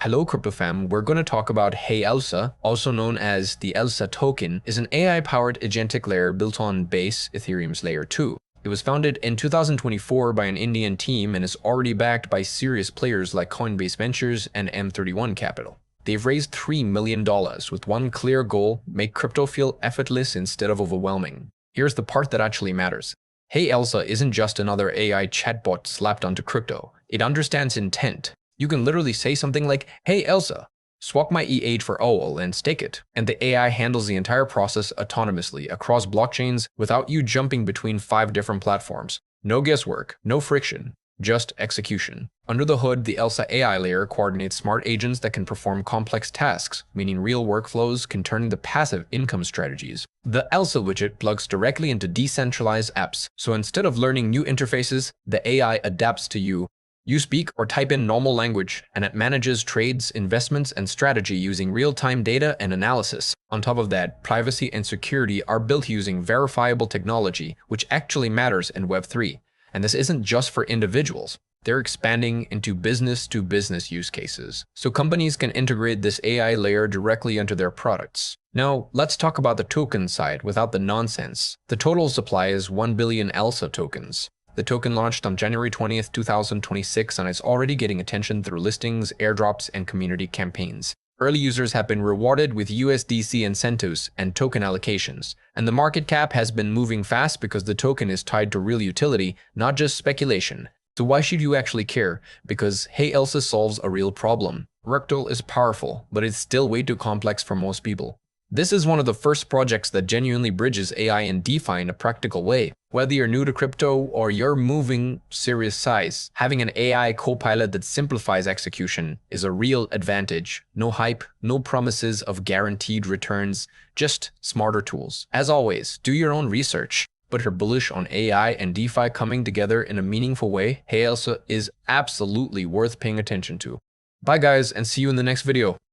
Hello crypto fam, we're going to talk about HeyElsa, also known as the Elsa token, is an AI-powered agentic layer built on Base Ethereum's layer 2. It was founded in 2024 by an Indian team and is already backed by serious players like Coinbase Ventures and M31 Capital. They've raised $3 million with one clear goal: make crypto feel effortless instead of overwhelming. Here's the part that actually matters. HeyElsa isn't just another AI chatbot slapped onto crypto. It understands intent. You can literally say something like, "Hey Elsa, swap my EH for OL and stake it," and the AI handles the entire process autonomously across blockchains without you jumping between 5 different platforms. No guesswork, no friction, just execution. Under the hood, the Elsa AI layer coordinates smart agents that can perform complex tasks, meaning real workflows can turn into passive income strategies. The Elsa widget plugs directly into decentralized apps, so instead of learning new interfaces, the AI adapts to you. You speak or type in normal language, and it manages trades, investments, and strategy using real-time data and analysis. On top of that, privacy and security are built using verifiable technology, which actually matters in Web3. And this isn't just for individuals. They're expanding into business-to-business use cases, so companies can integrate this AI layer directly into their products. Now, let's talk about the token side without the nonsense. The total supply is 1 billion Elsa tokens. The token launched on January 20th, 2026, and is already getting attention through listings, airdrops, and community campaigns. Early users have been rewarded with USDC incentives and token allocations, and the market cap has been moving fast because the token is tied to real utility, not just speculation. So why should you actually care? Because HeyElsa solves a real problem. Rectal is powerful, but it's still way too complex for most people. This is one of the first projects that genuinely bridges AI and DeFi in a practical way. Whether you're new to crypto or you're moving serious size, having an AI co-pilot that simplifies execution is a real advantage. No hype, no promises of guaranteed returns, just smarter tools. As always, do your own research. But if you're bullish on AI and DeFi coming together in a meaningful way, HeyElsa is absolutely worth paying attention to. Bye guys, and see you in the next video.